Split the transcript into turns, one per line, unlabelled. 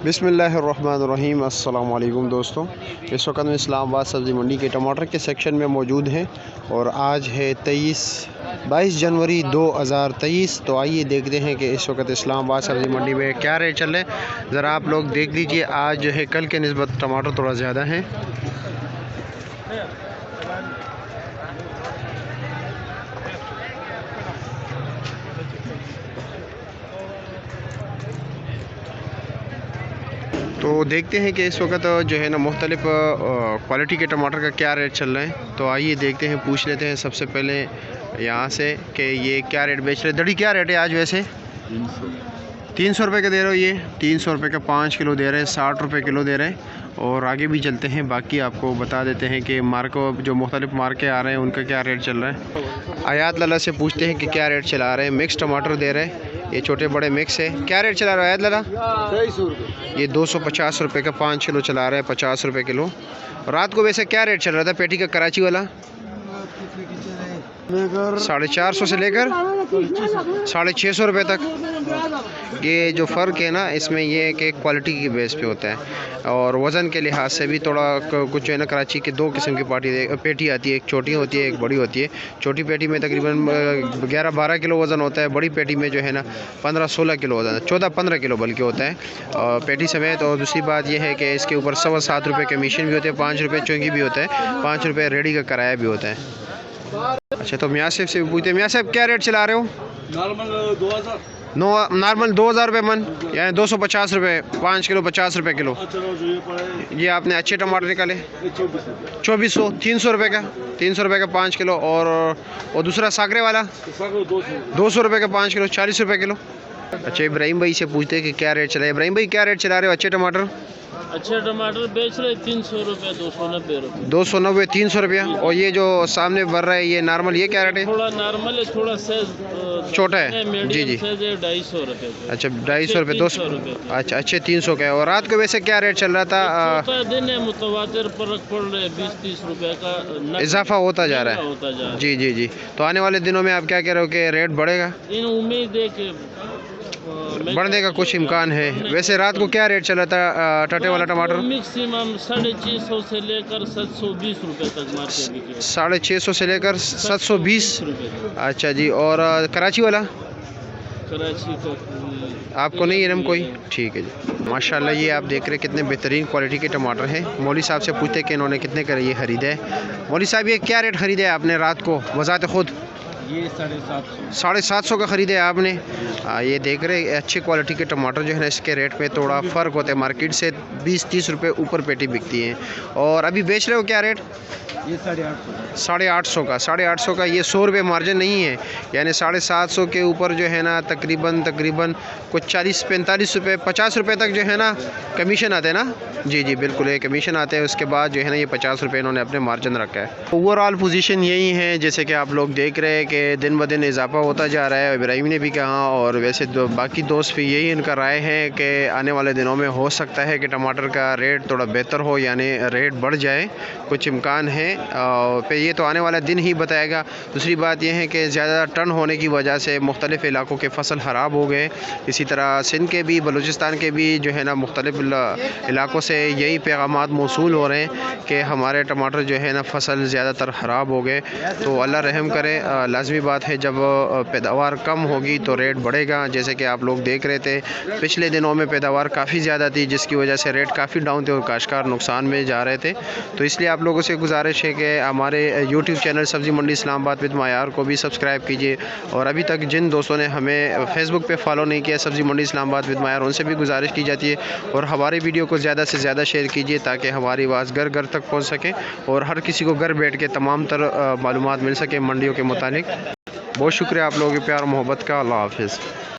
बिस्मिल्लाहिर्रहमानिर्रहीम। अस्सलाम वालेकुम दोस्तों, इस वक्त हम इस्लामाबाद सब्ज़ी मंडी के टमाटर के सेक्शन में मौजूद हैं और आज है 22 जनवरी 2023। तो आइए देखते हैं कि इस वक्त इस्लामाबाद सब्ज़ी मंडी में क्या रेट चल रहे हैं। ज़रा आप लोग देख लीजिए, आज जो है कल के निस्बत टमाटर थोड़ा ज़्यादा हैं। तो देखते हैं कि इस वक्त जो है ना मुख्तलिफ़ क्वालिटी के टमाटर का क्या रेट चल रहा है। तो आइए देखते हैं, पूछ लेते हैं सबसे पहले यहाँ से कि ये क्या रेट बेच रहे। दड़ी क्या रेट है आज? वैसे 300 रुपये का दे रहे हो। ये 300 रुपये का 5 किलो दे रहे हैं, 60 रुपये किलो दे रहे हैं। और आगे भी चलते हैं, बाकी आपको बता देते हैं कि मार्को जो मुख्तलिफ़ मार्के आ रहे हैं उनका क्या रेट चल रहा है। आयात लाला से पूछते हैं कि क्या रेट चला रहे हैं। मिक्स टमाटर दे रहे हैं, ये छोटे बड़े मिक्स है। क्या रेट चला रहा है आयात लाला?
250 रुपये।
ये 250 रुपये का 5 किलो चला रहा है, 50 रुपये किलो। रात को वैसे क्या रेट चल रहा था पेटी का कराची वाला? 450 से लेकर 650 रुपये तक। ये जो फ़र्क है ना इसमें, ये है कि क्वालिटी की बेस पे होता है और वज़न के लिहाज से भी थोड़ा कुछ जो है ना। कराची के दो किस्म की पेटी आती है, एक छोटी होती है, एक बड़ी होती है। छोटी पेटी में तकरीबन 11-12 किलो वज़न होता है, बड़ी पेटी में जो है ना 15-16 किलो वज़न, 14-15 किलो बल्कि होता है पेटी समेत। और दूसरी बात यह है कि इसके ऊपर 7.25 रुपये कमीशन भी होते हैं, 5 रुपये चुंगी भी होता है, 5 रुपये रेडी का किराया भी होता है। अच्छा, तो मियाँ साहब से पूछते हैं, मियाँ साहब क्या रेट चला रहे हो?
नॉर्मल 2000।
नॉर्मल 2000 रुपये मन, यानी 250 रुपये 5 किलो, 50 रुपये किलो। ये आपने अच्छे टमाटर निकाले 2400, 300 रुपये का, 300 रुपये का 5 किलो। और दूसरा सागरे वाला 200 रुपये का 5 किलो, 40 रुपये किलो। अच्छा, इब्राहिम भाई से पूछते हैं कि क्या रेट चला है। इब्राहिम भाई क्या रेट चला रहे हो अच्छे टमाटर?
अच्छे टमाटर बेच रहे 300 रुपये, 290 रुपये।
290, 300 रुपया। और ये जो सामने बढ़ रहा है ये नॉर्मल, ये क्या रेट है?
थोड़ा नॉर्मल है, थोड़ा साइज
छोटा है। जी जी।
250 रुपये।
अच्छा, 250 रुपये, 200। अच्छा, अच्छे 300 का है। और रात को वैसे क्या रेट चल रहा था?
दिन है, मुतवातिर फर्क पड़ रहे 20-30 रुपये का
इजाफा होता जा रहा है। जी जी जी। तो आने वाले दिनों में आप क्या कह रहे हो कि रेट बढ़ेगा?
इन उम्मीद है कि
बढ़ने का कुछ इम्कान है। वैसे रात को क्या रेट चला था टटे वाला टमाटर?
मैक्सिमम 650 से लेकर 720 रुपये तक मार्केट बिके।
650 से लेकर 720
रुपये।
अच्छा जी। और कराची वाला?
कराची का
आपको नहीं है ना कोई? ठीक है जी। माशाल्लाह, ये आप देख रहे हैं कितने बेहतरीन क्वालिटी के टमाटर हैं। मौली साहब से पूछते हैं कि इन्होंने कितने का ये ख़रीदे। मौली साहब, ये क्या रेट ख़रीदे आपने रात को वज़ात खुद?
ये 750।
750 का ख़रीदे आपने। ये देख रहे हैं अच्छी क्वालिटी के टमाटर जो है ना, इसके रेट में थोड़ा फ़र्क होता है, मार्केट से 20-30 रुपये ऊपर पेटी बिकती हैं। और अभी बेच रहे हो क्या रेट?
ये 850।
850 का, 850 का। ये 100 रुपये मार्जिन नहीं है, यानी 750 के ऊपर जो है ना तकरीबन कुछ 40-45 रुपये, 50 रुपये तक जो है ना कमीशन आते हैं ना। जी जी बिल्कुल, ये कमीशन आते हैं। उसके बाद जो है ना ये 50 रुपये इन्होंने अपने मार्जिन रखा है। ओवरऑल पोजीशन यही है, जैसे कि आप लोग देख रहे हैं कि दिन ब दिन इजाफा होता जा रहा है। इब्राहिम ने भी कहा और वैसे बाकी दोस्त भी यही इनका राय है कि आने वाले दिनों में हो सकता है कि टमाटर का रेट थोड़ा बेहतर हो, यानी रेट बढ़ जाए, कुछ इम्कान है। फिर ये तो आने वाला दिन ही बताएगा। दूसरी बात यह है कि ज़्यादा टन होने की वजह से मुख्तलिफ़ इलाकों के फसल ख़राब हो गए। इसी तरह सिंध के भी, बलूचिस्तान के भी जो है ना मुख्तलिफ़ इलाकों से यही पैगामात मौसूल हो रहे हैं कि हमारे टमाटर जो है ना फसल ज़्यादातर ख़राब हो गए। तो अल्लाह रहम करे। लाजमी बात है, जब पैदावार कम होगी तो रेट बढ़ेगा। जैसे कि आप लोग देख रहे थे पिछले दिनों में पैदावार काफ़ी ज़्यादा थी, जिसकी वजह से रेट काफ़ी डाउन थे और काश्तकार नुकसान में जा रहे थे। तो इसलिए आप लोगों से गुजारिश है कि हमारे यूट्यूब चैनल सब्ज़ी मंडी इस्लामाबाद विद मायार को भी सब्सक्राइब कीजिए। और अभी तक जिन दोस्तों ने हमें फेसबुक पे फॉलो नहीं किया सब्ज़ी मंडी इस्लामाबाद विद मायार, उनसे भी गुजारिश की जाती है और हमारे वीडियो को ज़्यादा से ज़्यादा शेयर कीजिए ताकि हमारी आवाज़ घर घर तक पहुँच सके और हर किसी को घर बैठ के तमाम तर मालूमात मिल सके मंडियों के मुतालिक। बहुत शुक्रिया आप लोगों के प्यार मोहब्बत का। अल्लाह हाफ़िज़।